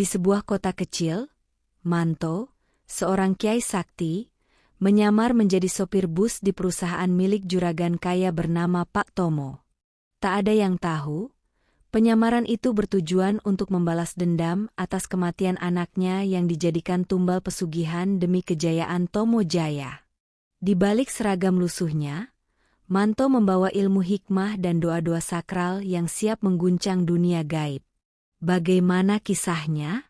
sebuah kota kecil, Manto, seorang kiai sakti, menyamar menjadi sopir bus di perusahaan milik juragan kaya bernama Pak Tomo. Tak ada yang tahu, penyamaran itu bertujuan untuk membalas dendam atas kematian anaknya yang dijadikan tumbal pesugihan demi kejayaan Tomo Jaya. Di balik seragam lusuhnya, Manto membawa ilmu hikmah dan doa-doa sakral yang siap mengguncang dunia gaib. Bagaimana kisahnya?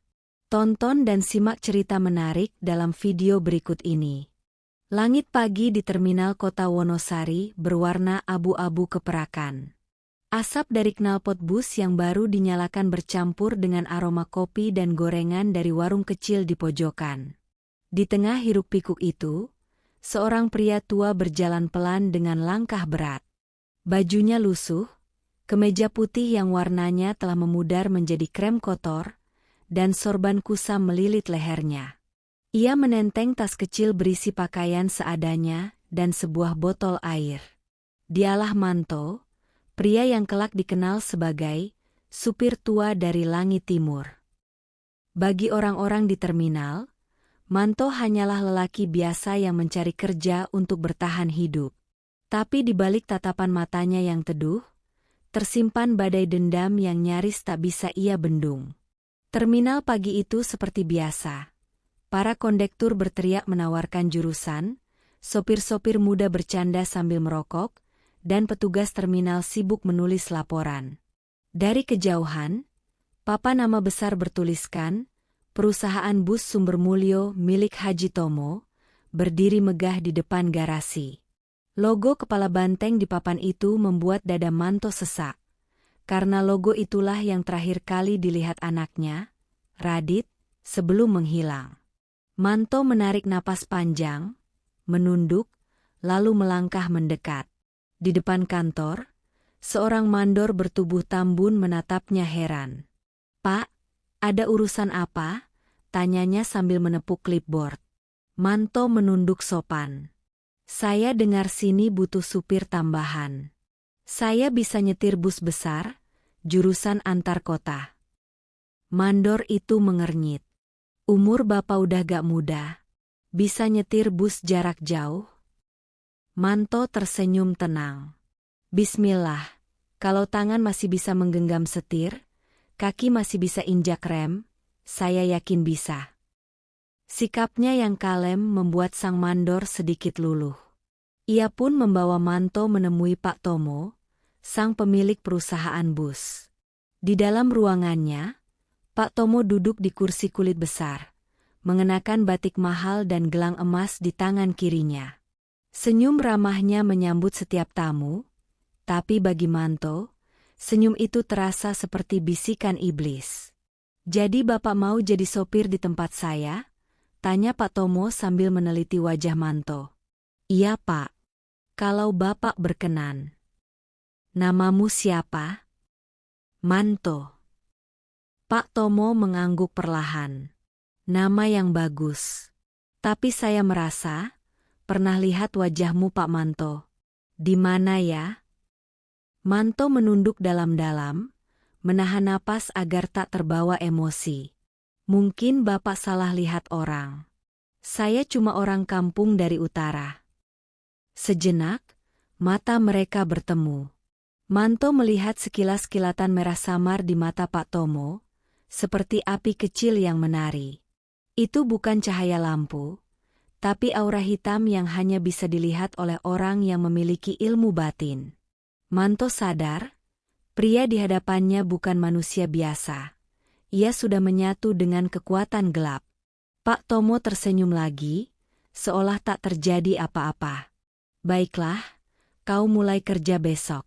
Tonton dan simak cerita menarik dalam video berikut ini. Langit pagi di terminal kota Wonosari berwarna abu-abu keperakan. Asap dari knalpot bus yang baru dinyalakan bercampur dengan aroma kopi dan gorengan dari warung kecil di pojokan. Di tengah hiruk-pikuk itu, seorang pria tua berjalan pelan dengan langkah berat. Bajunya lusuh, kemeja putih yang warnanya telah memudar menjadi krem kotor, dan sorban kusam melilit lehernya. Ia menenteng tas kecil berisi pakaian seadanya dan sebuah botol air. Dialah Manto, pria yang kelak dikenal sebagai supir tua dari langit timur. Bagi orang-orang di terminal, Manto hanyalah lelaki biasa yang mencari kerja untuk bertahan hidup. Tapi di balik tatapan matanya yang teduh, tersimpan badai dendam yang nyaris tak bisa ia bendung. Terminal pagi itu seperti biasa. Para kondektur berteriak menawarkan jurusan, sopir-sopir muda bercanda sambil merokok, dan petugas terminal sibuk menulis laporan. Dari kejauhan, papan nama besar bertuliskan, Perusahaan Bus Sumber Mulyo milik Haji Tomo, berdiri megah di depan garasi. Logo kepala banteng di papan itu membuat dada Manto sesak. Karena logo itulah yang terakhir kali dilihat anaknya, Radit, sebelum menghilang. Manto menarik napas panjang, menunduk, lalu melangkah mendekat. Di depan kantor, seorang mandor bertubuh tambun menatapnya heran. "Pak, ada urusan apa?" tanyanya sambil menepuk clipboard. Manto menunduk sopan. "Saya dengar sini butuh supir tambahan. Saya bisa nyetir bus besar, jurusan antar kota." Mandor itu mengernyit. "Umur Bapak udah gak muda. Bisa nyetir bus jarak jauh?" Manto tersenyum tenang. "Bismillah, kalau tangan masih bisa menggenggam setir, kaki masih bisa injak rem, saya yakin bisa." Sikapnya yang kalem membuat sang mandor sedikit luluh. Ia pun membawa Manto menemui Pak Tomo, sang pemilik perusahaan bus. Di dalam ruangannya, Pak Tomo duduk di kursi kulit besar, mengenakan batik mahal dan gelang emas di tangan kirinya. Senyum ramahnya menyambut setiap tamu, tapi bagi Manto, senyum itu terasa seperti bisikan iblis. "Jadi Bapak mau jadi sopir di tempat saya?" tanya Pak Tomo sambil meneliti wajah Manto. "Iya Pak, kalau Bapak berkenan." "Namamu siapa?" "Manto." Pak Tomo mengangguk perlahan. "Nama yang bagus. Tapi saya merasa, pernah lihat wajahmu Pak Manto. Di mana ya?" Manto menunduk dalam-dalam, menahan napas agar tak terbawa emosi. "Mungkin Bapak salah lihat orang. Saya cuma orang kampung dari utara." Sejenak, mata mereka bertemu. Manto melihat sekilas kilatan merah samar di mata Pak Tomo, seperti api kecil yang menari. Itu bukan cahaya lampu, tapi aura hitam yang hanya bisa dilihat oleh orang yang memiliki ilmu batin. Manto sadar, pria di hadapannya bukan manusia biasa. Ia sudah menyatu dengan kekuatan gelap. Pak Tomo tersenyum lagi, seolah tak terjadi apa-apa. "Baiklah, kau mulai kerja besok.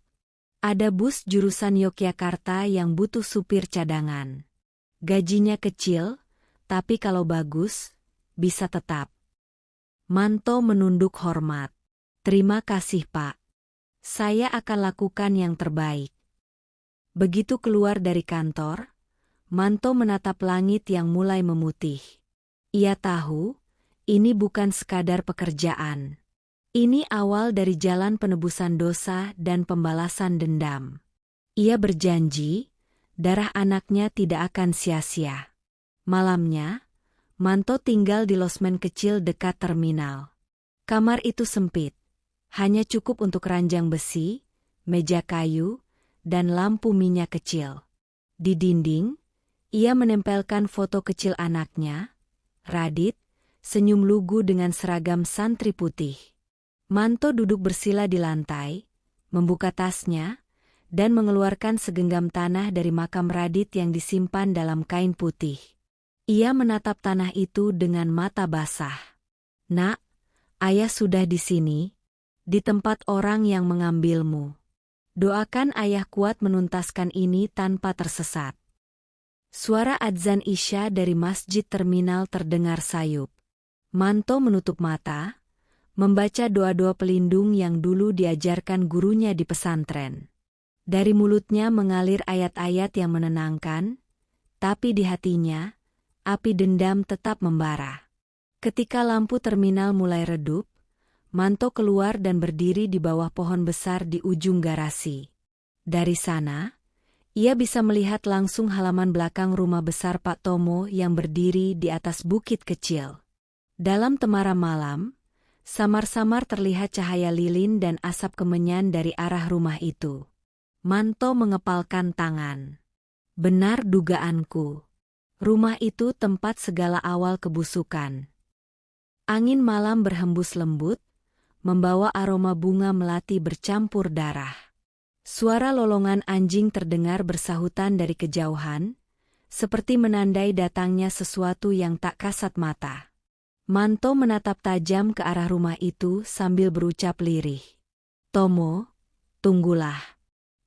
Ada bus jurusan Yogyakarta yang butuh supir cadangan. Gajinya kecil, tapi kalau bagus, bisa tetap." Manto menunduk hormat. "Terima kasih Pak. Saya akan lakukan yang terbaik." Begitu keluar dari kantor, Manto menatap langit yang mulai memutih. Ia tahu, ini bukan sekadar pekerjaan. Ini awal dari jalan penebusan dosa dan pembalasan dendam. Ia berjanji, darah anaknya tidak akan sia-sia. Malamnya, Manto tinggal di losmen kecil dekat terminal. Kamar itu sempit, hanya cukup untuk ranjang besi, meja kayu, dan lampu minyak kecil. Di dinding, ia menempelkan foto kecil anaknya, Radit, senyum lugu dengan seragam santri putih. Manto duduk bersila di lantai, membuka tasnya, dan mengeluarkan segenggam tanah dari makam Radit yang disimpan dalam kain putih. Ia menatap tanah itu dengan mata basah. "Nak, ayah sudah di sini, di tempat orang yang mengambilmu. Doakan ayah kuat menuntaskan ini tanpa tersesat." Suara adzan Isya dari masjid terminal terdengar sayup. Manto menutup mata, membaca doa-doa pelindung yang dulu diajarkan gurunya di pesantren. Dari mulutnya mengalir ayat-ayat yang menenangkan, tapi di hatinya, api dendam tetap membara. Ketika lampu terminal mulai redup, Manto keluar dan berdiri di bawah pohon besar di ujung garasi. Dari sana, ia bisa melihat langsung halaman belakang rumah besar Pak Tomo yang berdiri di atas bukit kecil. Dalam temaram malam, samar-samar terlihat cahaya lilin dan asap kemenyan dari arah rumah itu. Manto mengepalkan tangan. Benar dugaanku. Rumah itu tempat segala awal kebusukan. Angin malam berhembus lembut, membawa aroma bunga melati bercampur darah. Suara lolongan anjing terdengar bersahutan dari kejauhan, seperti menandai datangnya sesuatu yang tak kasat mata. Manto menatap tajam ke arah rumah itu sambil berucap lirih. "Tomo, tunggulah.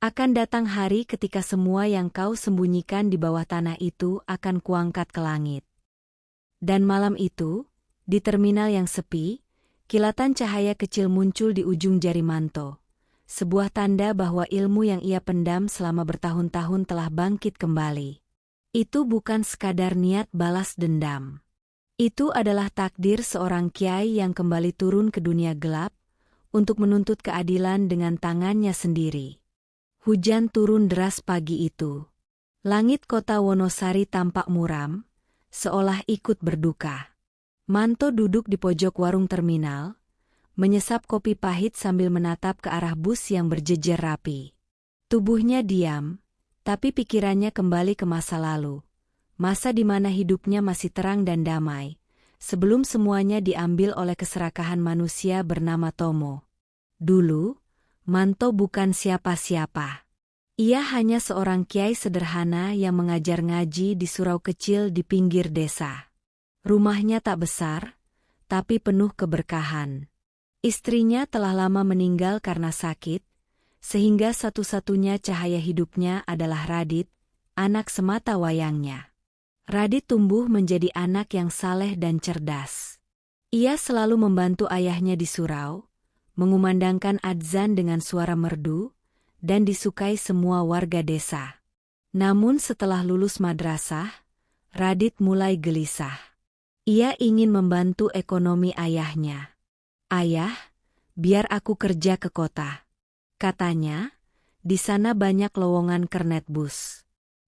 Akan datang hari ketika semua yang kau sembunyikan di bawah tanah itu akan kuangkat ke langit." Dan malam itu, di terminal yang sepi, kilatan cahaya kecil muncul di ujung jari Manto. Sebuah tanda bahwa ilmu yang ia pendam selama bertahun-tahun telah bangkit kembali. Itu bukan sekadar niat balas dendam. Itu adalah takdir seorang kiai yang kembali turun ke dunia gelap untuk menuntut keadilan dengan tangannya sendiri. Hujan turun deras pagi itu. Langit kota Wonosari tampak muram, seolah ikut berduka. Manto duduk di pojok warung terminal, menyesap kopi pahit sambil menatap ke arah bus yang berjejer rapi. Tubuhnya diam, tapi pikirannya kembali ke masa lalu. Masa di mana hidupnya masih terang dan damai, sebelum semuanya diambil oleh keserakahan manusia bernama Tomo. Dulu, Manto bukan siapa-siapa. Ia hanya seorang kiai sederhana yang mengajar ngaji di surau kecil di pinggir desa. Rumahnya tak besar, tapi penuh keberkahan. Istrinya telah lama meninggal karena sakit, sehingga satu-satunya cahaya hidupnya adalah Radit, anak semata wayangnya. Radit tumbuh menjadi anak yang saleh dan cerdas. Ia selalu membantu ayahnya di surau, mengumandangkan adzan dengan suara merdu, dan disukai semua warga desa. Namun setelah lulus madrasah, Radit mulai gelisah. Ia ingin membantu ekonomi ayahnya. "Ayah, biar aku kerja ke kota," katanya. "Di sana banyak lowongan kernet bus.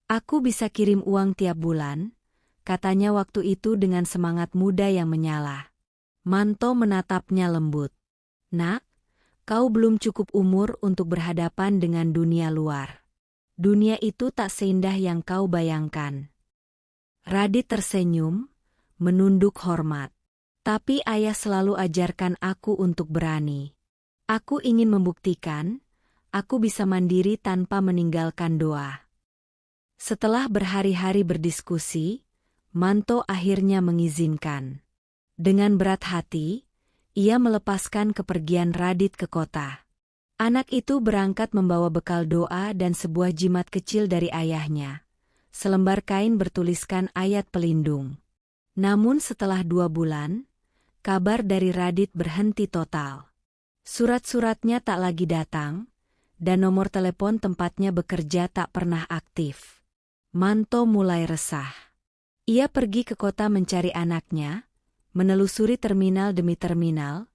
Aku bisa kirim uang tiap bulan," katanya waktu itu dengan semangat muda yang menyala. Manto menatapnya lembut. "Nak, kau belum cukup umur untuk berhadapan dengan dunia luar. Dunia itu tak seindah yang kau bayangkan." Radit tersenyum, menunduk hormat. "Tapi ayah selalu ajarkan aku untuk berani. Aku ingin membuktikan, aku bisa mandiri tanpa meninggalkan doa." Setelah berhari-hari berdiskusi, Manto akhirnya mengizinkan. Dengan berat hati, ia melepaskan kepergian Radit ke kota. Anak itu berangkat membawa bekal doa dan sebuah jimat kecil dari ayahnya. Selembar kain bertuliskan ayat pelindung. Namun setelah 2 bulan, kabar dari Radit berhenti total. Surat-suratnya tak lagi datang, dan nomor telepon tempatnya bekerja tak pernah aktif. Manto mulai resah. Ia pergi ke kota mencari anaknya, menelusuri terminal demi terminal,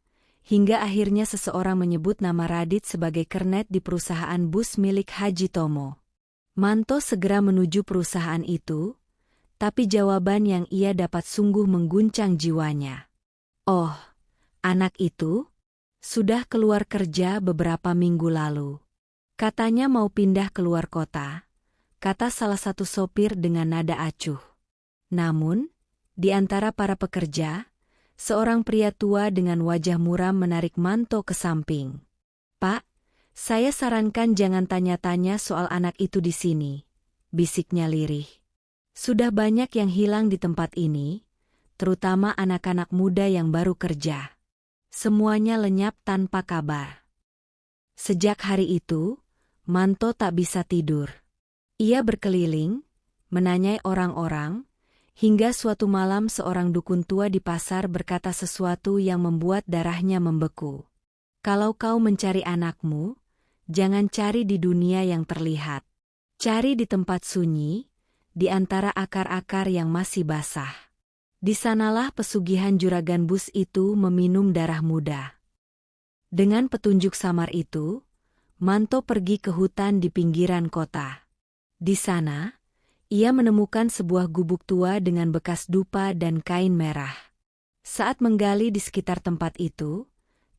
hingga akhirnya seseorang menyebut nama Radit sebagai kernet di perusahaan bus milik Haji Tomo. Manto segera menuju perusahaan itu, Tapi jawaban yang ia dapat sungguh mengguncang jiwanya. Oh, anak itu? Sudah keluar kerja beberapa minggu lalu. Katanya mau pindah keluar kota, kata salah satu sopir dengan nada acuh. Namun, di antara para pekerja, seorang pria tua dengan wajah muram menarik Manto ke samping. "Pak, saya sarankan jangan tanya-tanya soal anak itu di sini," bisiknya lirih. "Sudah banyak yang hilang di tempat ini, terutama anak-anak muda yang baru kerja. Semuanya lenyap tanpa kabar." Sejak hari itu, Manto tak bisa tidur. Ia berkeliling, menanyai orang-orang, hingga suatu malam seorang dukun tua di pasar berkata sesuatu yang membuat darahnya membeku. "Kalau kau mencari anakmu, jangan cari di dunia yang terlihat. Cari di tempat sunyi, di antara akar-akar yang masih basah. Di sanalah pesugihan juragan Bus itu meminum darah muda." Dengan petunjuk samar itu, Manto pergi ke hutan di pinggiran kota. Di sana, ia menemukan sebuah gubuk tua dengan bekas dupa dan kain merah. Saat menggali di sekitar tempat itu,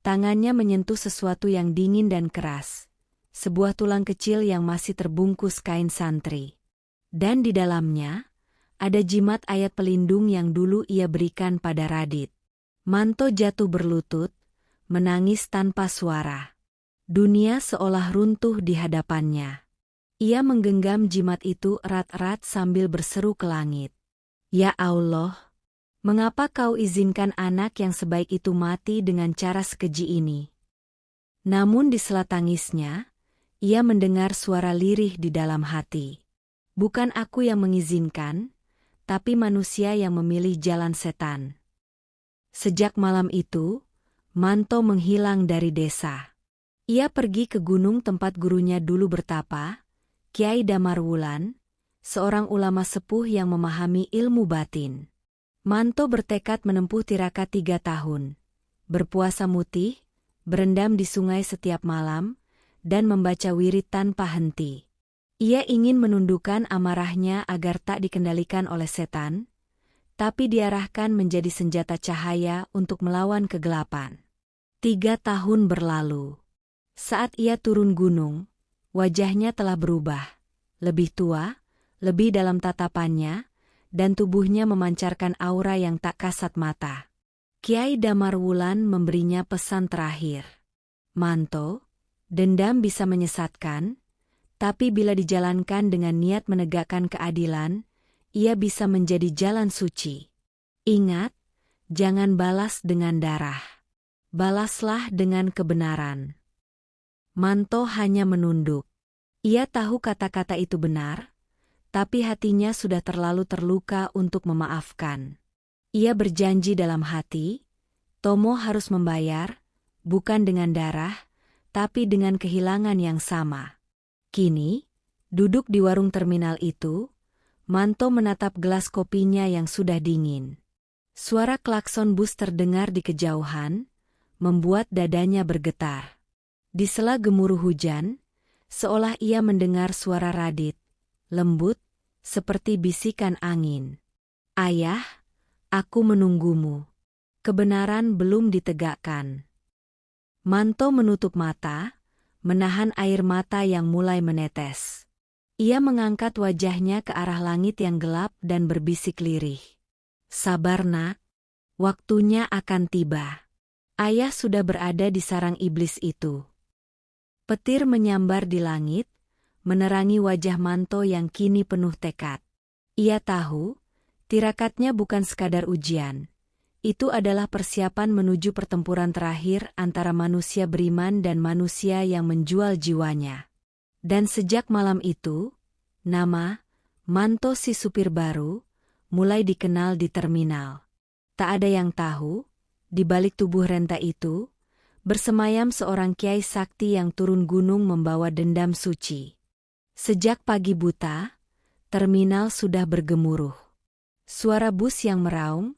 tangannya menyentuh sesuatu yang dingin dan keras, sebuah tulang kecil yang masih terbungkus kain santri. Dan di dalamnya, ada jimat ayat pelindung yang dulu ia berikan pada Radit. Manto jatuh berlutut, menangis tanpa suara. Dunia seolah runtuh di hadapannya. Ia menggenggam jimat itu erat-erat sambil berseru ke langit. "Ya Allah, mengapa kau izinkan anak yang sebaik itu mati dengan cara sekeji ini?" Namun di sela tangisnya, ia mendengar suara lirih di dalam hati. "Bukan aku yang mengizinkan, tapi manusia yang memilih jalan setan." Sejak malam itu, Manto menghilang dari desa. Ia pergi ke gunung tempat gurunya dulu bertapa, Kiai Damar Wulan, seorang ulama sepuh yang memahami ilmu batin. Manto bertekad menempuh tirakat 3 tahun, berpuasa mutih, berendam di sungai setiap malam, dan membaca wirid tanpa henti. Ia ingin menundukkan amarahnya agar tak dikendalikan oleh setan, tapi diarahkan menjadi senjata cahaya untuk melawan kegelapan. 3 tahun berlalu. Saat ia turun gunung, wajahnya telah berubah, lebih tua, lebih dalam tatapannya, dan tubuhnya memancarkan aura yang tak kasat mata. Kiai Damar Wulan memberinya pesan terakhir. "Manto, dendam bisa menyesatkan, tapi bila dijalankan dengan niat menegakkan keadilan, ia bisa menjadi jalan suci. Ingat, jangan balas dengan darah. Balaslah dengan kebenaran." Manto hanya menunduk. Ia tahu kata-kata itu benar, tapi hatinya sudah terlalu terluka untuk memaafkan. Ia berjanji dalam hati, Tomo harus membayar, bukan dengan darah, tapi dengan kehilangan yang sama. Kini, duduk di warung terminal itu, Manto menatap gelas kopinya yang sudah dingin. Suara klakson bus terdengar di kejauhan, membuat dadanya bergetar. Di sela gemuruh hujan, seolah ia mendengar suara Radit, lembut, seperti bisikan angin. "Ayah, aku menunggumu. Kebenaran belum ditegakkan." Manto menutup mata, menahan air mata yang mulai menetes. Ia mengangkat wajahnya ke arah langit yang gelap dan berbisik lirih. "Sabar nak, waktunya akan tiba. Ayah sudah berada di sarang iblis itu." Petir menyambar di langit, menerangi wajah Manto yang kini penuh tekad. Ia tahu, tirakatnya bukan sekadar ujian. Itu adalah persiapan menuju pertempuran terakhir antara manusia beriman dan manusia yang menjual jiwanya. Dan sejak malam itu, nama Manto si supir baru mulai dikenal di terminal. Tak ada yang tahu, di balik tubuh renta itu, bersemayam seorang kiai sakti yang turun gunung membawa dendam suci. Sejak pagi buta, terminal sudah bergemuruh. Suara bus yang meraung,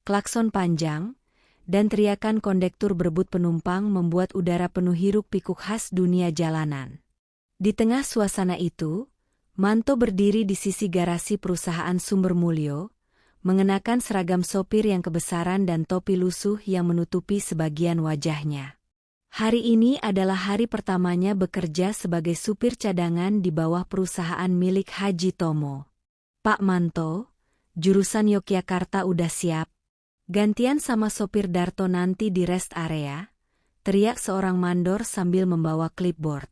klakson panjang, dan teriakan kondektur berebut penumpang membuat udara penuh hiruk-pikuk khas dunia jalanan. Di tengah suasana itu, Manto berdiri di sisi garasi perusahaan Sumber Mulyo, mengenakan seragam sopir yang kebesaran dan topi lusuh yang menutupi sebagian wajahnya. Hari ini adalah hari pertamanya bekerja sebagai supir cadangan di bawah perusahaan milik Haji Tomo. "Pak Manto, jurusan Yogyakarta udah siap. Gantian sama sopir Darto nanti di rest area," teriak seorang mandor sambil membawa clipboard.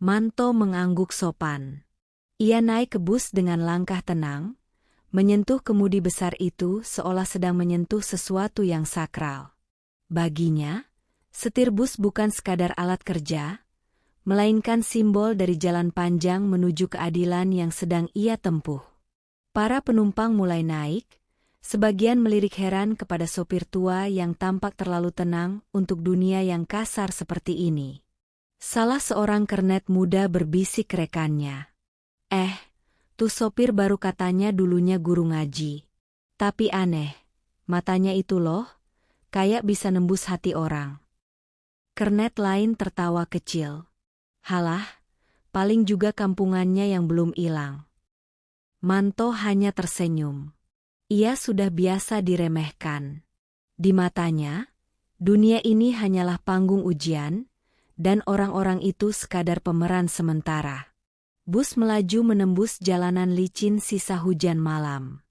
Manto mengangguk sopan. Ia naik ke bus dengan langkah tenang, menyentuh kemudi besar itu seolah sedang menyentuh sesuatu yang sakral. Baginya, setir bus bukan sekadar alat kerja, melainkan simbol dari jalan panjang menuju keadilan yang sedang ia tempuh. Para penumpang mulai naik, sebagian melirik heran kepada sopir tua yang tampak terlalu tenang untuk dunia yang kasar seperti ini. Salah seorang kernet muda berbisik rekannya. Tuh sopir baru katanya dulunya guru ngaji. Tapi aneh, matanya itu loh, kayak bisa nembus hati orang." Kernet lain tertawa kecil. "Halah, paling juga kampungannya yang belum hilang." Manto hanya tersenyum. Ia sudah biasa diremehkan. Di matanya, dunia ini hanyalah panggung ujian, dan orang-orang itu sekadar pemeran sementara. Bus melaju menembus jalanan licin sisa hujan malam.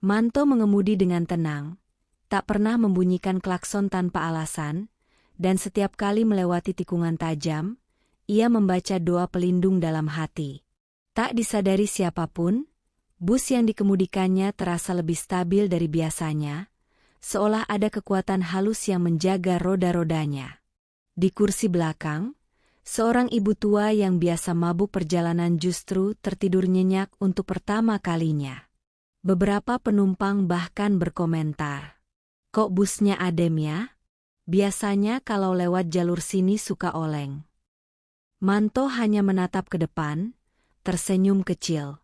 Manto mengemudi dengan tenang, tak pernah membunyikan klakson tanpa alasan, dan setiap kali melewati tikungan tajam, ia membaca doa pelindung dalam hati. Tak disadari siapapun, bus yang dikemudikannya terasa lebih stabil dari biasanya, seolah ada kekuatan halus yang menjaga roda-rodanya. Di kursi belakang, seorang ibu tua yang biasa mabuk perjalanan justru tertidur nyenyak untuk pertama kalinya. Beberapa penumpang bahkan berkomentar, "Kok busnya adem ya? Biasanya kalau lewat jalur sini suka oleng." Manto hanya menatap ke depan, tersenyum kecil.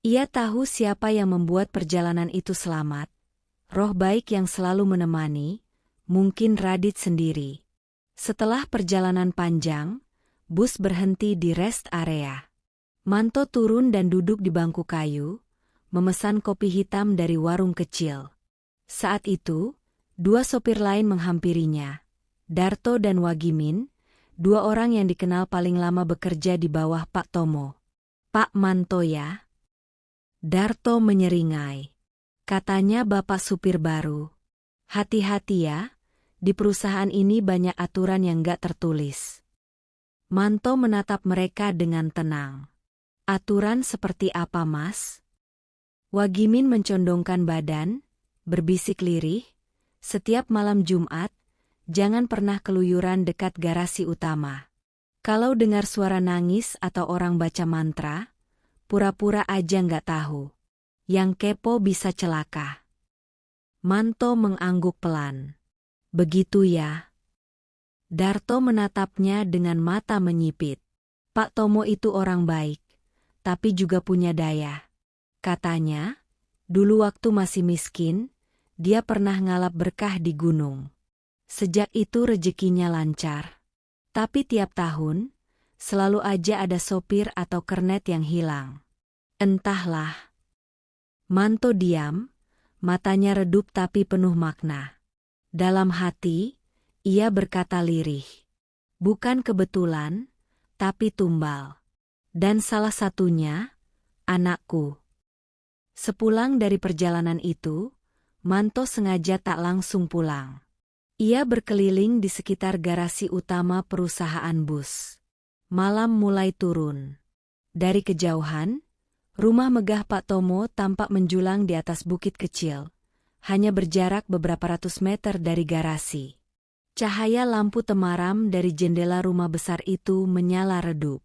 Ia tahu siapa yang membuat perjalanan itu selamat. Roh baik yang selalu menemani, mungkin Radit sendiri. Setelah perjalanan panjang, bus berhenti di rest area. Manto turun dan duduk di bangku kayu, memesan kopi hitam dari warung kecil. Saat itu, dua sopir lain menghampirinya, Darto dan Wagimin, dua orang yang dikenal paling lama bekerja di bawah Pak Tomo. "Pak Manto ya?" Darto menyeringai. "Katanya bapak supir baru. Hati-hati ya, di perusahaan ini banyak aturan yang gak tertulis." Manto menatap mereka dengan tenang. "Aturan seperti apa, Mas?" Wagimin mencondongkan badan, berbisik lirih, "Setiap malam Jumat, jangan pernah keluyuran dekat garasi utama. Kalau dengar suara nangis atau orang baca mantra, pura-pura aja nggak tahu. Yang kepo bisa celaka." Manto mengangguk pelan. "Begitu ya?" Darto menatapnya dengan mata menyipit. "Pak Tomo itu orang baik, tapi juga punya daya. Katanya, dulu waktu masih miskin, dia pernah ngalap berkah di gunung. Sejak itu rezekinya lancar. Tapi tiap tahun, selalu aja ada sopir atau kernet yang hilang. Entahlah." Manto diam, matanya redup tapi penuh makna. Dalam hati, ia berkata lirih, "Bukan kebetulan, tapi tumbal. Dan salah satunya, anakku." Sepulang dari perjalanan itu, Manto sengaja tak langsung pulang. Ia berkeliling di sekitar garasi utama perusahaan bus. Malam mulai turun. Dari kejauhan, rumah megah Pak Tomo tampak menjulang di atas bukit kecil, hanya berjarak beberapa ratus meter dari garasi. Cahaya lampu temaram dari jendela rumah besar itu menyala redup.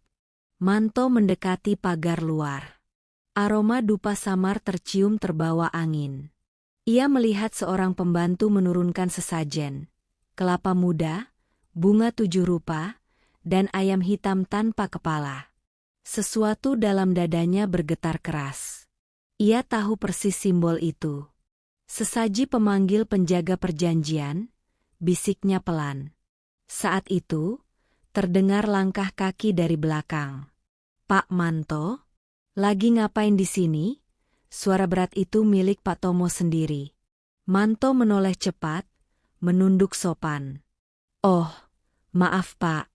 Manto mendekati pagar luar. Aroma dupa samar tercium terbawa angin. Ia melihat seorang pembantu menurunkan sesajen, kelapa muda, bunga 7 rupa, dan ayam hitam tanpa kepala. Sesuatu dalam dadanya bergetar keras. Ia tahu persis simbol itu. "Sesaji pemanggil penjaga perjanjian," bisiknya pelan. Saat itu, terdengar langkah kaki dari belakang. "Pak Manto?" Lagi ngapain di sini? Suara berat itu milik Pak Tomo sendiri. Manto menoleh cepat, menunduk sopan. Oh, maaf Pak.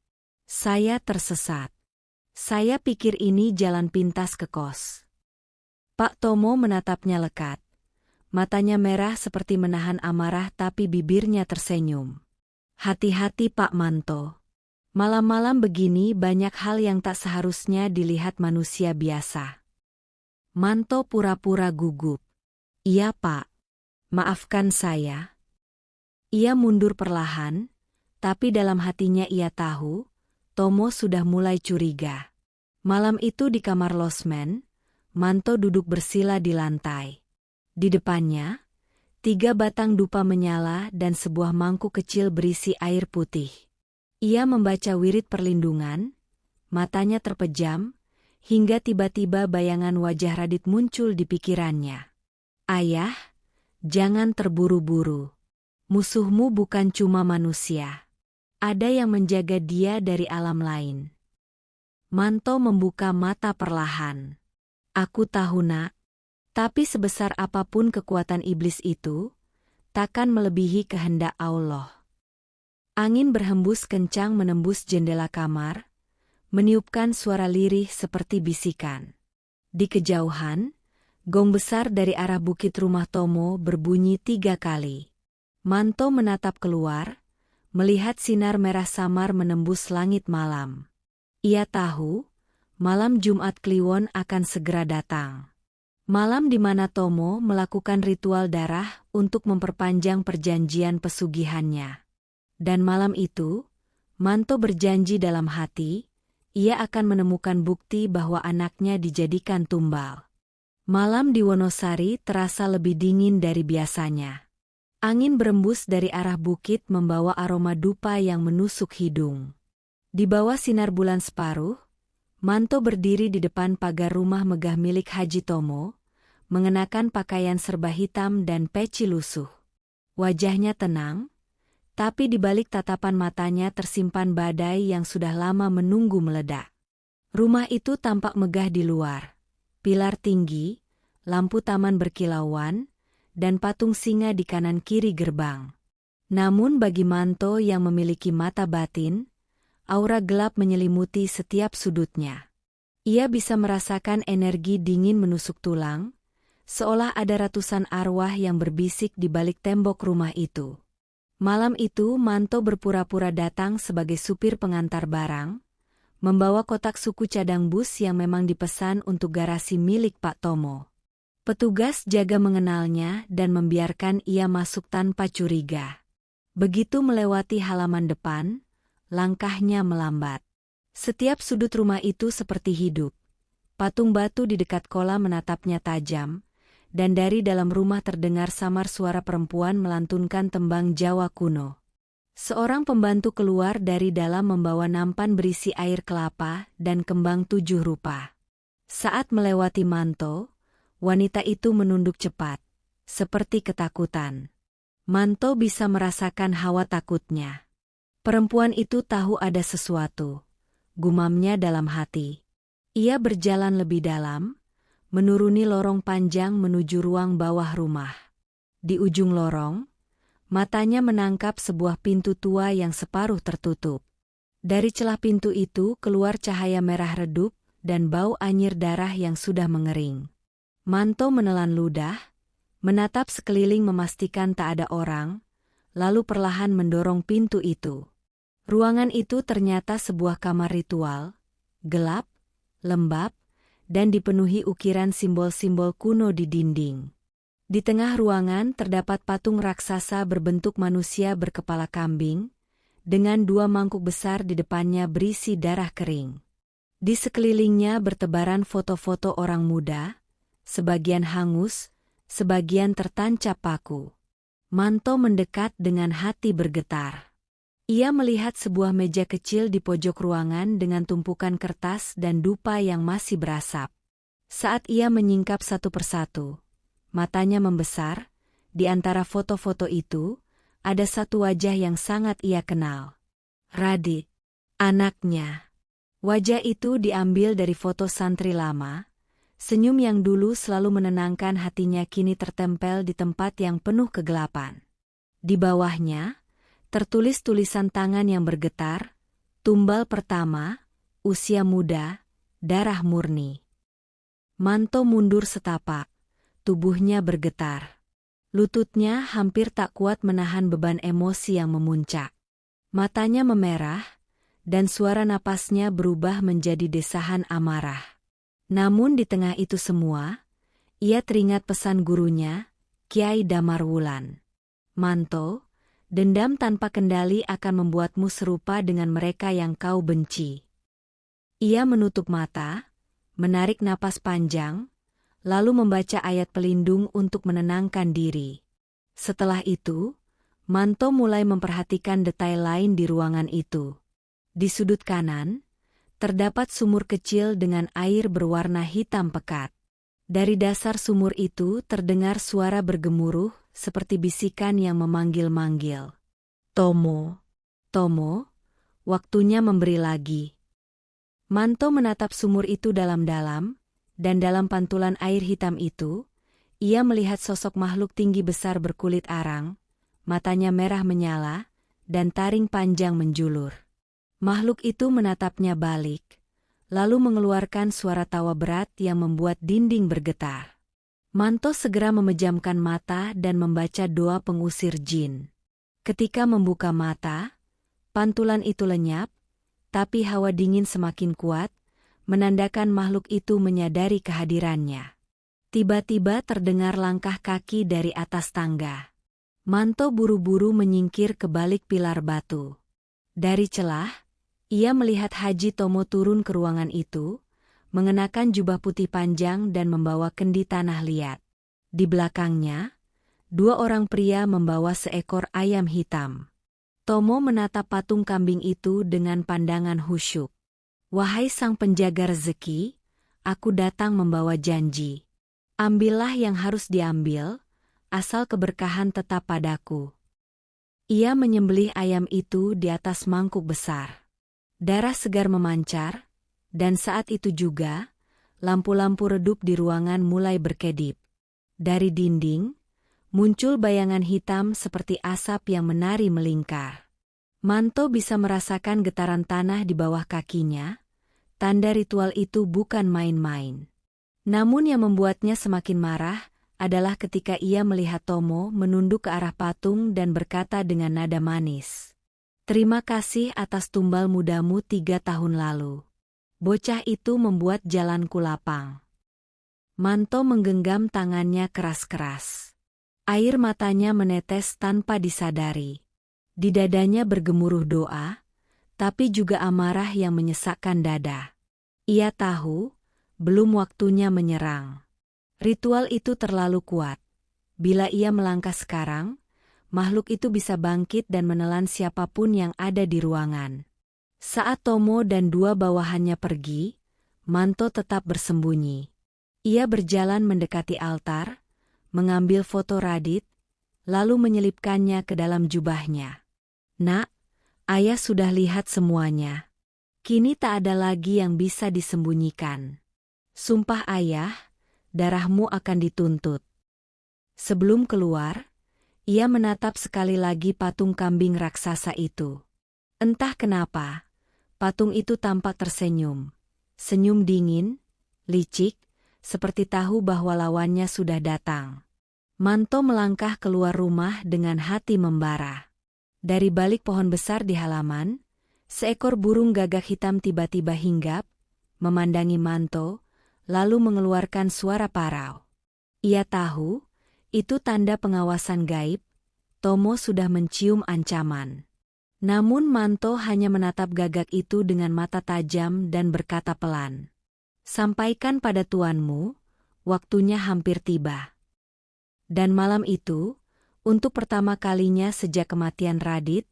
Saya tersesat. Saya pikir ini jalan pintas ke kos. Pak Tomo menatapnya lekat. Matanya merah seperti menahan amarah tapi bibirnya tersenyum. Hati-hati Pak Manto. Malam-malam begini banyak hal yang tak seharusnya dilihat manusia biasa. Manto pura-pura gugup. Iya Pak. Maafkan saya. Ia mundur perlahan, tapi dalam hatinya ia tahu, Tomo sudah mulai curiga. Malam itu di kamar losmen, Manto duduk bersila di lantai. Di depannya, 3 batang dupa menyala dan sebuah mangkuk kecil berisi air putih. Ia membaca wirid perlindungan, matanya terpejam, hingga tiba-tiba bayangan wajah Radit muncul di pikirannya. Ayah, jangan terburu-buru. Musuhmu bukan cuma manusia. Ada yang menjaga dia dari alam lain. Manto membuka mata perlahan. Aku tahu nak. Tapi sebesar apapun kekuatan iblis itu, takkan melebihi kehendak Allah. Angin berhembus kencang menembus jendela kamar, meniupkan suara lirih seperti bisikan. Di kejauhan, gong besar dari arah bukit rumah Tomo berbunyi 3 kali. Manto menatap keluar, melihat sinar merah samar menembus langit malam. Ia tahu, malam Jumat Kliwon akan segera datang. Malam di mana Tomo melakukan ritual darah untuk memperpanjang perjanjian pesugihannya. Dan malam itu, Manto berjanji dalam hati, ia akan menemukan bukti bahwa anaknya dijadikan tumbal. Malam di Wonosari terasa lebih dingin dari biasanya. Angin berembus dari arah bukit membawa aroma dupa yang menusuk hidung. Di bawah sinar bulan separuh, Manto berdiri di depan pagar rumah megah milik Haji Tomo, mengenakan pakaian serba hitam dan peci lusuh. Wajahnya tenang, tapi di balik tatapan matanya tersimpan badai yang sudah lama menunggu meledak. Rumah itu tampak megah di luar. Pilar tinggi, lampu taman berkilauan, dan patung singa di kanan kiri gerbang. Namun bagi Manto yang memiliki mata batin, aura gelap menyelimuti setiap sudutnya. Ia bisa merasakan energi dingin menusuk tulang, seolah ada ratusan arwah yang berbisik di balik tembok rumah itu. Malam itu Manto berpura-pura datang sebagai supir pengantar barang, membawa kotak suku cadang bus yang memang dipesan untuk garasi milik Pak Tomo. Petugas jaga mengenalnya dan membiarkan ia masuk tanpa curiga. Begitu melewati halaman depan, langkahnya melambat. Setiap sudut rumah itu seperti hidup. Patung batu di dekat kolam menatapnya tajam, dan dari dalam rumah terdengar samar suara perempuan melantunkan tembang Jawa kuno. Seorang pembantu keluar dari dalam membawa nampan berisi air kelapa dan kembang 7 rupa. Saat melewati Manto, wanita itu menunduk cepat, seperti ketakutan. Manto bisa merasakan hawa takutnya. Perempuan itu tahu ada sesuatu, gumamnya dalam hati. Ia berjalan lebih dalam, menuruni lorong panjang menuju ruang bawah rumah. Di ujung lorong, matanya menangkap sebuah pintu tua yang separuh tertutup. Dari celah pintu itu keluar cahaya merah redup dan bau anyir darah yang sudah mengering. Manto menelan ludah, menatap sekeliling memastikan tak ada orang, lalu perlahan mendorong pintu itu. Ruangan itu ternyata sebuah kamar ritual, gelap, lembab, dan dipenuhi ukiran simbol-simbol kuno di dinding. Di tengah ruangan terdapat patung raksasa berbentuk manusia berkepala kambing, dengan 2 mangkuk besar di depannya berisi darah kering. Di sekelilingnya bertebaran foto-foto orang muda, sebagian hangus, sebagian tertancap paku. Manto mendekat dengan hati bergetar. Ia melihat sebuah meja kecil di pojok ruangan dengan tumpukan kertas dan dupa yang masih berasap. Saat ia menyingkap satu persatu, matanya membesar. Di antara foto-foto itu, ada satu wajah yang sangat ia kenal. Radit, anaknya. Wajah itu diambil dari foto santri lama, Senyum yang dulu selalu menenangkan hatinya kini tertempel di tempat yang penuh kegelapan. Di bawahnya, tertulis tulisan tangan yang bergetar, tumbal pertama, usia muda, darah murni. Manto mundur setapak, tubuhnya bergetar. Lututnya hampir tak kuat menahan beban emosi yang memuncak. Matanya memerah, dan suara napasnya berubah menjadi desahan amarah. Namun di tengah itu semua, ia teringat pesan gurunya, Kiai Damar Wulan. Manto, dendam tanpa kendali akan membuatmu serupa dengan mereka yang kau benci. Ia menutup mata, menarik napas panjang, lalu membaca ayat pelindung untuk menenangkan diri. Setelah itu, Manto mulai memperhatikan detail lain di ruangan itu. Di sudut kanan, terdapat sumur kecil dengan air berwarna hitam pekat. Dari dasar sumur itu terdengar suara bergemuruh seperti bisikan yang memanggil-manggil. Tomo, Tomo, waktunya memberi lagi. Manto menatap sumur itu dalam-dalam, dan dalam pantulan air hitam itu, ia melihat sosok makhluk tinggi besar berkulit arang, matanya merah menyala, dan taring panjang menjulur. Makhluk itu menatapnya balik, lalu mengeluarkan suara tawa berat yang membuat dinding bergetar. Manto segera memejamkan mata dan membaca doa pengusir jin. Ketika membuka mata, pantulan itu lenyap, tapi hawa dingin semakin kuat, menandakan makhluk itu menyadari kehadirannya. Tiba-tiba terdengar langkah kaki dari atas tangga. Manto buru-buru menyingkir ke balik pilar batu. Dari celah, ia melihat Haji Tomo turun ke ruangan itu, mengenakan jubah putih panjang dan membawa kendi tanah liat. Di belakangnya, dua orang pria membawa seekor ayam hitam. Tomo menatap patung kambing itu dengan pandangan khusyuk. Wahai sang penjaga rezeki, aku datang membawa janji. Ambillah yang harus diambil, asal keberkahan tetap padaku. Ia menyembelih ayam itu di atas mangkuk besar. Darah segar memancar, dan saat itu juga, lampu-lampu redup di ruangan mulai berkedip. Dari dinding, muncul bayangan hitam seperti asap yang menari melingkar. Manto bisa merasakan getaran tanah di bawah kakinya, tanda ritual itu bukan main-main. Namun yang membuatnya semakin marah, adalah ketika ia melihat Tomo menunduk ke arah patung dan berkata dengan nada manis. Terima kasih atas tumbal mudamu 3 tahun lalu. Bocah itu membuat jalanku lapang. Manto menggenggam tangannya keras-keras. Air matanya menetes tanpa disadari. Di dadanya bergemuruh doa, tapi juga amarah yang menyesakkan dada. Ia tahu, belum waktunya menyerang. Ritual itu terlalu kuat. Bila ia melangkah sekarang, makhluk itu bisa bangkit dan menelan siapapun yang ada di ruangan. Saat Tomo dan dua bawahannya pergi, Manto tetap bersembunyi. Ia berjalan mendekati altar, mengambil foto Radit, lalu menyelipkannya ke dalam jubahnya. Nak, ayah sudah lihat semuanya. Kini tak ada lagi yang bisa disembunyikan. Sumpah ayah, darahmu akan dituntut. Sebelum keluar, ia menatap sekali lagi patung kambing raksasa itu. Entah kenapa, patung itu tampak tersenyum. Senyum dingin, licik, seperti tahu bahwa lawannya sudah datang. Manto melangkah keluar rumah dengan hati membara. Dari balik pohon besar di halaman, seekor burung gagak hitam tiba-tiba hinggap, memandangi Manto, lalu mengeluarkan suara parau. Ia tahu, itu tanda pengawasan gaib, Tomo sudah mencium ancaman. Namun Manto hanya menatap gagak itu dengan mata tajam dan berkata pelan. Sampaikan pada tuanmu, waktunya hampir tiba. Dan malam itu, untuk pertama kalinya sejak kematian Radit,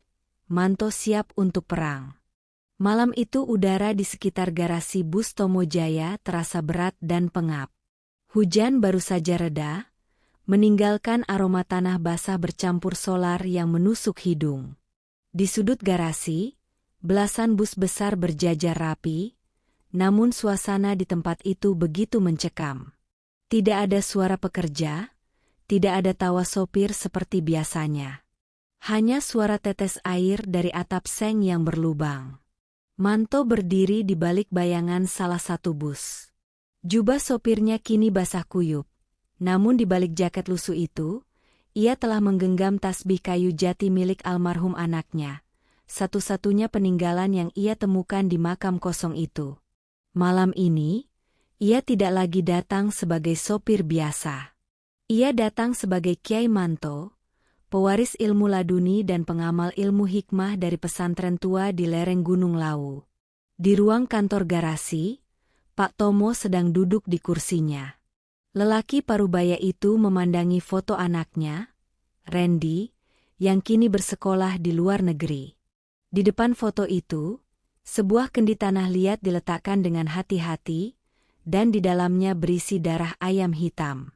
Manto siap untuk perang. Malam itu udara di sekitar garasi bus Tomo Jaya terasa berat dan pengap. Hujan baru saja reda, meninggalkan aroma tanah basah bercampur solar yang menusuk hidung. Di sudut garasi, belasan bus besar berjajar rapi, namun suasana di tempat itu begitu mencekam. Tidak ada suara pekerja, tidak ada tawa sopir seperti biasanya. Hanya suara tetes air dari atap seng yang berlubang. Manto berdiri di balik bayangan salah satu bus. Jubah sopirnya kini basah kuyup, namun di balik jaket lusuh itu, ia telah menggenggam tasbih kayu jati milik almarhum anaknya, satu-satunya peninggalan yang ia temukan di makam kosong itu. Malam ini, ia tidak lagi datang sebagai sopir biasa. Ia datang sebagai Kyai Manto, pewaris ilmu laduni dan pengamal ilmu hikmah dari pesantren tua di lereng Gunung Lawu. Di ruang kantor garasi, Pak Tomo sedang duduk di kursinya. Lelaki parubaya itu memandangi foto anaknya, Randy, yang kini bersekolah di luar negeri. Di depan foto itu, sebuah kendi tanah liat diletakkan dengan hati-hati, dan di dalamnya berisi darah ayam hitam.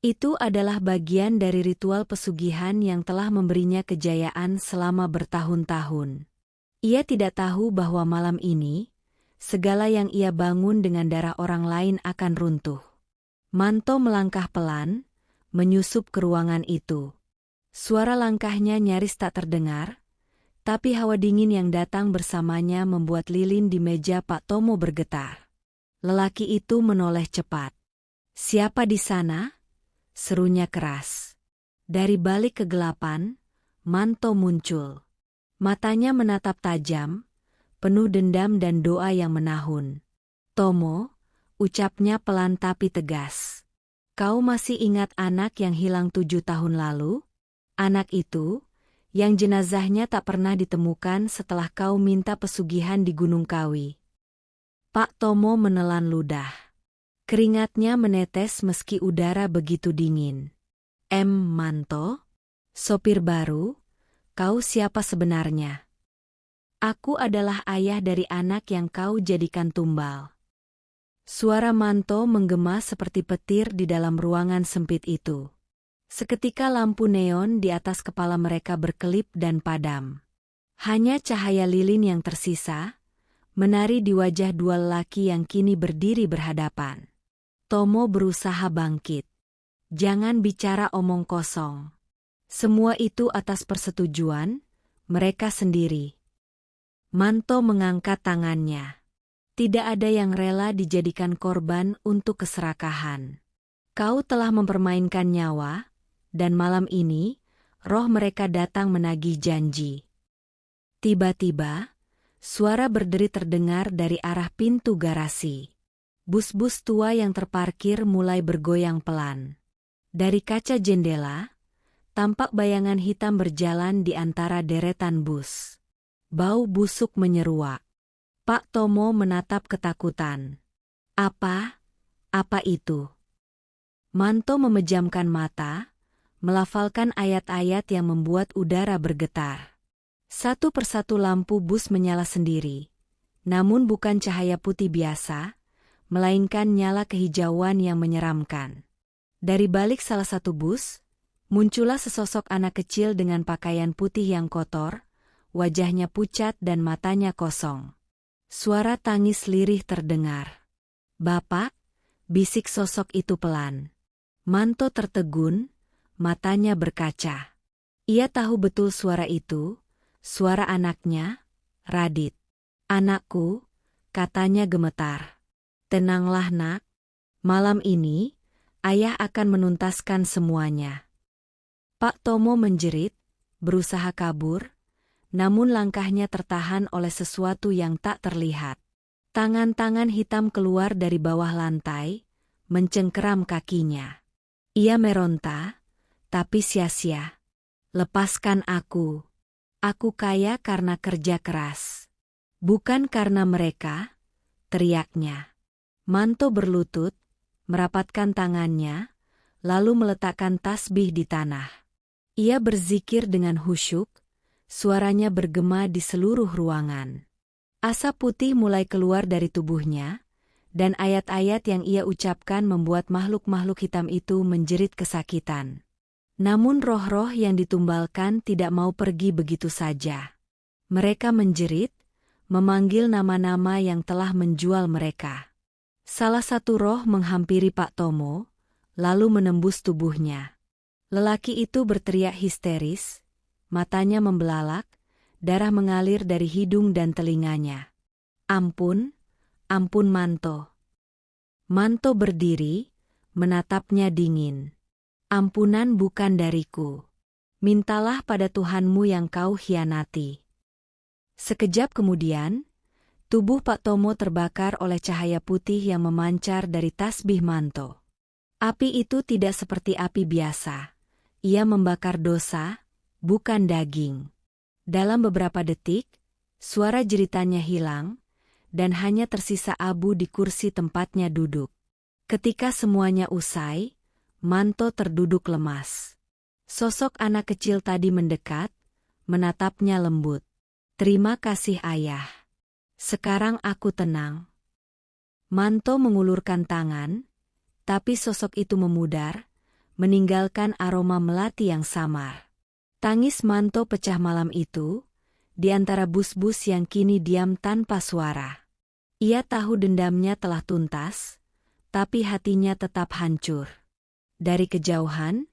Itu adalah bagian dari ritual pesugihan yang telah memberinya kejayaan selama bertahun-tahun. Ia tidak tahu bahwa malam ini, segala yang ia bangun dengan darah orang lain akan runtuh. Manto melangkah pelan, menyusup ke ruangan itu. Suara langkahnya nyaris tak terdengar, tapi hawa dingin yang datang bersamanya membuat lilin di meja Pak Tomo bergetar. Lelaki itu menoleh cepat. "Siapa di sana?" serunya keras. Dari balik kegelapan, Manto muncul. Matanya menatap tajam, penuh dendam dan doa yang menahun. "Tomo," ucapnya pelan tapi tegas. "Kau masih ingat anak yang hilang 7 tahun lalu? Anak itu, yang jenazahnya tak pernah ditemukan setelah kau minta pesugihan di Gunung Kawi." Pak Tomo menelan ludah. Keringatnya menetes meski udara begitu dingin. "Manto? Sopir baru? Kau siapa sebenarnya?" "Aku adalah ayah dari anak yang kau jadikan tumbal." Suara Manto menggema seperti petir di dalam ruangan sempit itu. Seketika lampu neon di atas kepala mereka berkelip dan padam. Hanya cahaya lilin yang tersisa, menari di wajah dua lelaki yang kini berdiri berhadapan. Tomo berusaha bangkit. "Jangan bicara omong kosong. Semua itu atas persetujuan mereka sendiri." Manto mengangkat tangannya. "Tidak ada yang rela dijadikan korban untuk keserakahan. Kau telah mempermainkan nyawa, dan malam ini, roh mereka datang menagih janji." Tiba-tiba, suara berderit terdengar dari arah pintu garasi. Bus-bus tua yang terparkir mulai bergoyang pelan. Dari kaca jendela, tampak bayangan hitam berjalan di antara deretan bus. Bau busuk menyeruak. Pak Tomo menatap ketakutan. Apa itu?" Manto memejamkan mata, melafalkan ayat-ayat yang membuat udara bergetar. Satu persatu lampu bus menyala sendiri, namun bukan cahaya putih biasa, melainkan nyala kehijauan yang menyeramkan. Dari balik salah satu bus, muncullah sesosok anak kecil dengan pakaian putih yang kotor, wajahnya pucat dan matanya kosong. Suara tangis lirih terdengar. "Bapak?" bisik sosok itu pelan. Manto tertegun, matanya berkaca. Ia tahu betul suara itu, suara anaknya, Radit. "Anakku," katanya gemetar. "Tenanglah nak. Malam ini, ayah akan menuntaskan semuanya." Pak Tomo menjerit, berusaha kabur, namun langkahnya tertahan oleh sesuatu yang tak terlihat. Tangan-tangan hitam keluar dari bawah lantai, mencengkeram kakinya. Ia meronta, tapi sia-sia. "Lepaskan aku. Aku kaya karena kerja keras. Bukan karena mereka," teriaknya. Manto berlutut, merapatkan tangannya, lalu meletakkan tasbih di tanah. Ia berzikir dengan khusyuk, suaranya bergema di seluruh ruangan. Asap putih mulai keluar dari tubuhnya, dan ayat-ayat yang ia ucapkan membuat makhluk-makhluk hitam itu menjerit kesakitan. Namun roh-roh yang ditumbalkan tidak mau pergi begitu saja. Mereka menjerit, memanggil nama-nama yang telah menjual mereka. Salah satu roh menghampiri Pak Tomo, lalu menembus tubuhnya. Lelaki itu berteriak histeris, matanya membelalak, darah mengalir dari hidung dan telinganya. Ampun, ampun Manto. Manto berdiri, menatapnya dingin. Ampunan bukan dariku. Mintalah pada Tuhanmu yang kau hianati. Sekejap kemudian, tubuh Pak Tomo terbakar oleh cahaya putih yang memancar dari tasbih Manto. Api itu tidak seperti api biasa. Ia membakar dosa, bukan daging. Dalam beberapa detik, suara jeritannya hilang, dan hanya tersisa abu di kursi tempatnya duduk. Ketika semuanya usai, Manto terduduk lemas. Sosok anak kecil tadi mendekat, menatapnya lembut. Terima kasih ayah. Sekarang aku tenang. Manto mengulurkan tangan, tapi sosok itu memudar, meninggalkan aroma melati yang samar. Tangis Manto pecah malam itu, di antara bus-bus yang kini diam tanpa suara. Ia tahu dendamnya telah tuntas, tapi hatinya tetap hancur. Dari kejauhan,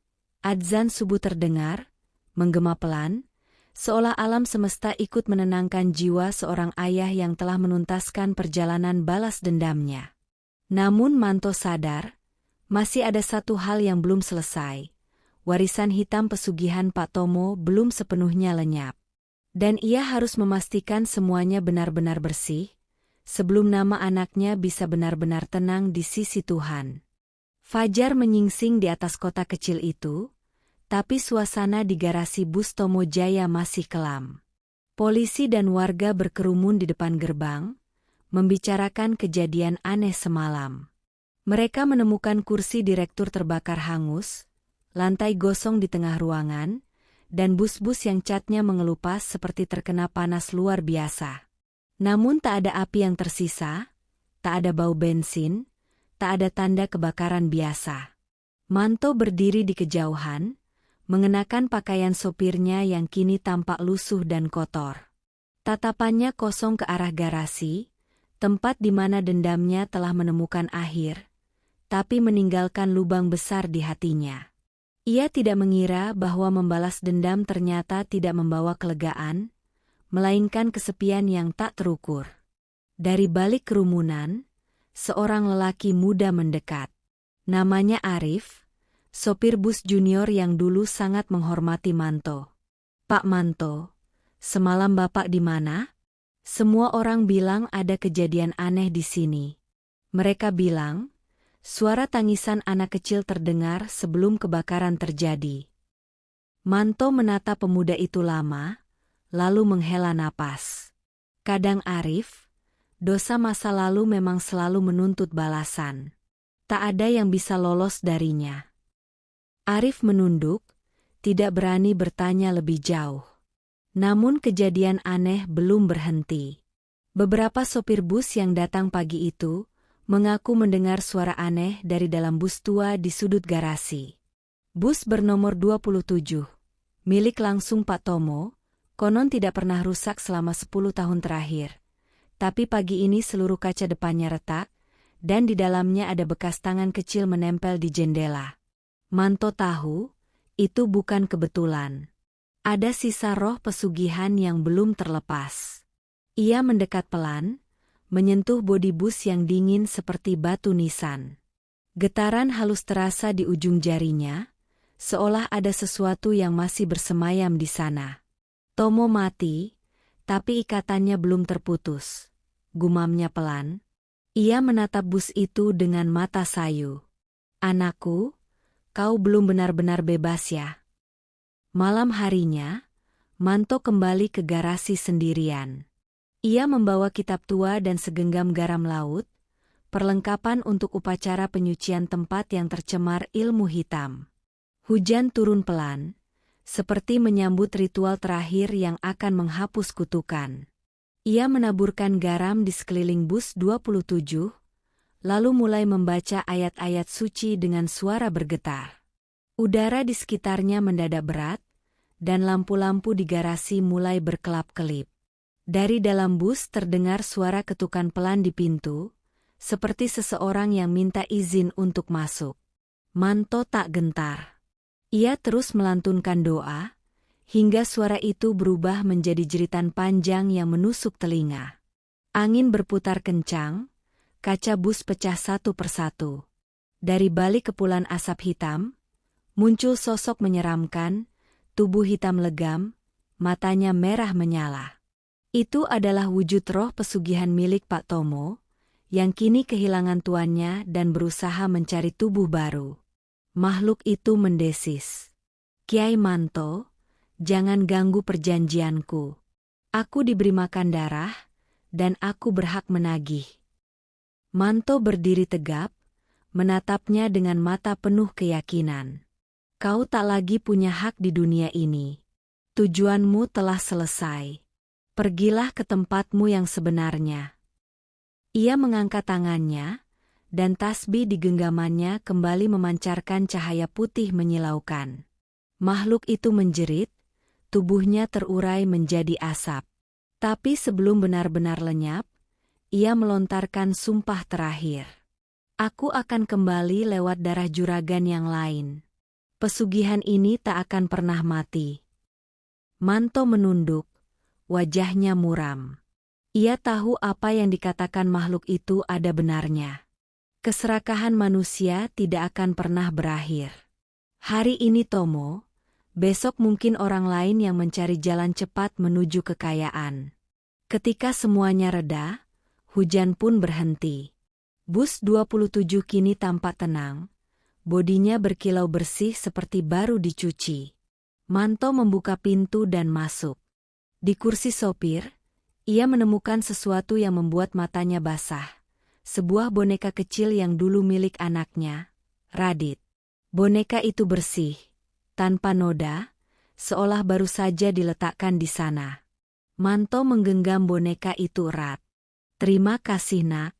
adzan subuh terdengar, menggema pelan, seolah alam semesta ikut menenangkan jiwa seorang ayah yang telah menuntaskan perjalanan balas dendamnya. Namun Manto sadar, masih ada satu hal yang belum selesai. Warisan hitam pesugihan Pak Tomo belum sepenuhnya lenyap. Dan ia harus memastikan semuanya benar-benar bersih, sebelum nama anaknya bisa benar-benar tenang di sisi Tuhan. Fajar menyingsing di atas kota kecil itu, tapi suasana di garasi bus Tomo Jaya masih kelam. Polisi dan warga berkerumun di depan gerbang, membicarakan kejadian aneh semalam. Mereka menemukan kursi direktur terbakar hangus, lantai gosong di tengah ruangan, dan bus-bus yang catnya mengelupas seperti terkena panas luar biasa. Namun tak ada api yang tersisa, tak ada bau bensin, tak ada tanda kebakaran biasa. Manto berdiri di kejauhan, mengenakan pakaian sopirnya yang kini tampak lusuh dan kotor. Tatapannya kosong ke arah garasi, tempat di mana dendamnya telah menemukan akhir, tapi meninggalkan lubang besar di hatinya. Ia tidak mengira bahwa membalas dendam ternyata tidak membawa kelegaan, melainkan kesepian yang tak terukur. Dari balik kerumunan, seorang lelaki muda mendekat. Namanya Arif, sopir bus junior yang dulu sangat menghormati Manto. Pak Manto, semalam Bapak di mana? Semua orang bilang ada kejadian aneh di sini. Mereka bilang, suara tangisan anak kecil terdengar sebelum kebakaran terjadi. Manto menatap pemuda itu lama, lalu menghela napas. Kadang Arif, dosa masa lalu memang selalu menuntut balasan. Tak ada yang bisa lolos darinya. Arif menunduk, tidak berani bertanya lebih jauh. Namun kejadian aneh belum berhenti. Beberapa sopir bus yang datang pagi itu mengaku mendengar suara aneh dari dalam bus tua di sudut garasi. Bus bernomor 27, milik langsung Pak Tomo, konon tidak pernah rusak selama 10 tahun terakhir. Tapi pagi ini seluruh kaca depannya retak, dan di dalamnya ada bekas tangan kecil menempel di jendela. Manto tahu, itu bukan kebetulan. Ada sisa roh pesugihan yang belum terlepas. Ia mendekat pelan, menyentuh bodi bus yang dingin seperti batu nisan. Getaran halus terasa di ujung jarinya, seolah ada sesuatu yang masih bersemayam di sana. Tomo mati, tapi ikatannya belum terputus. Gumamnya pelan. Ia menatap bus itu dengan mata sayu. Anakku, kau belum benar-benar bebas ya. Malam harinya, Manto kembali ke garasi sendirian. Ia membawa kitab tua dan segenggam garam laut, perlengkapan untuk upacara penyucian tempat yang tercemar ilmu hitam. Hujan turun pelan, seperti menyambut ritual terakhir yang akan menghapus kutukan. Ia menaburkan garam di sekeliling bus 27, lalu mulai membaca ayat-ayat suci dengan suara bergetar. Udara di sekitarnya mendadak berat, dan lampu-lampu di garasi mulai berkelap-kelip. Dari dalam bus terdengar suara ketukan pelan di pintu, seperti seseorang yang minta izin untuk masuk. Manto tak gentar. Ia terus melantunkan doa, hingga suara itu berubah menjadi jeritan panjang yang menusuk telinga. Angin berputar kencang, kaca bus pecah satu persatu. Dari balik kepulan asap hitam, muncul sosok menyeramkan, tubuh hitam legam, matanya merah menyala. Itu adalah wujud roh pesugihan milik Pak Tomo, yang kini kehilangan tuannya dan berusaha mencari tubuh baru. Makhluk itu mendesis. Kiai Manto, jangan ganggu perjanjianku. Aku diberi makan darah, dan aku berhak menagih. Manto berdiri tegap, menatapnya dengan mata penuh keyakinan. Kau tak lagi punya hak di dunia ini. Tujuanmu telah selesai. Pergilah ke tempatmu yang sebenarnya. Ia mengangkat tangannya, dan tasbih di genggamannya kembali memancarkan cahaya putih menyilaukan. Makhluk itu menjerit, tubuhnya terurai menjadi asap. Tapi sebelum benar-benar lenyap, ia melontarkan sumpah terakhir. Aku akan kembali lewat darah juragan yang lain. Pesugihan ini tak akan pernah mati. Manto menunduk, wajahnya muram. Ia tahu apa yang dikatakan makhluk itu ada benarnya. Keserakahan manusia tidak akan pernah berakhir. Hari ini Tomo, besok mungkin orang lain yang mencari jalan cepat menuju kekayaan. Ketika semuanya reda, hujan pun berhenti. Bus 27 kini tampak tenang, bodinya berkilau bersih seperti baru dicuci. Manto membuka pintu dan masuk. Di kursi sopir, ia menemukan sesuatu yang membuat matanya basah. Sebuah boneka kecil yang dulu milik anaknya, Radit. Boneka itu bersih, tanpa noda, seolah baru saja diletakkan di sana. Manto menggenggam boneka itu erat. Terima kasih nak,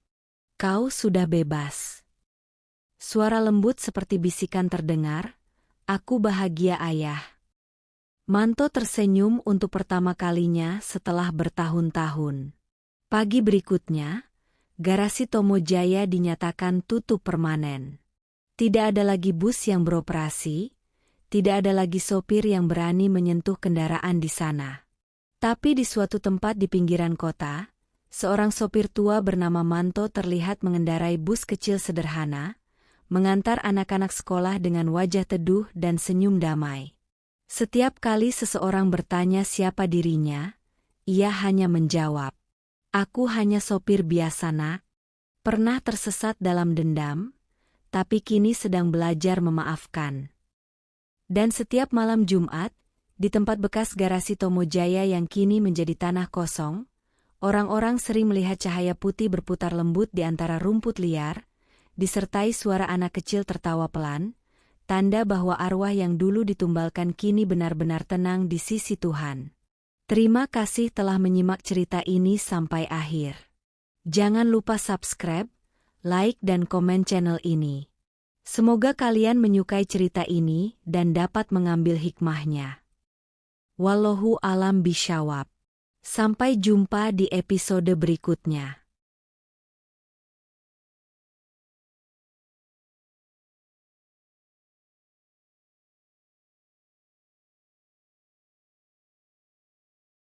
kau sudah bebas. Suara lembut seperti bisikan terdengar, aku bahagia ayah. Manto tersenyum untuk pertama kalinya setelah bertahun-tahun. Pagi berikutnya, garasi Tomo Jaya dinyatakan tutup permanen. Tidak ada lagi bus yang beroperasi, tidak ada lagi sopir yang berani menyentuh kendaraan di sana. Tapi di suatu tempat di pinggiran kota, seorang sopir tua bernama Manto terlihat mengendarai bus kecil sederhana, mengantar anak-anak sekolah dengan wajah teduh dan senyum damai. Setiap kali seseorang bertanya siapa dirinya, ia hanya menjawab, "Aku hanya sopir biasa nak. Pernah tersesat dalam dendam, tapi kini sedang belajar memaafkan." Dan setiap malam Jumat, di tempat bekas garasi Tomo Jaya yang kini menjadi tanah kosong, orang-orang sering melihat cahaya putih berputar lembut di antara rumput liar, disertai suara anak kecil tertawa pelan, tanda bahwa arwah yang dulu ditumbalkan kini benar-benar tenang di sisi Tuhan. Terima kasih telah menyimak cerita ini sampai akhir. Jangan lupa subscribe, like dan komen channel ini. Semoga kalian menyukai cerita ini dan dapat mengambil hikmahnya. Wallahu alam bishawab. Sampai jumpa di episode berikutnya.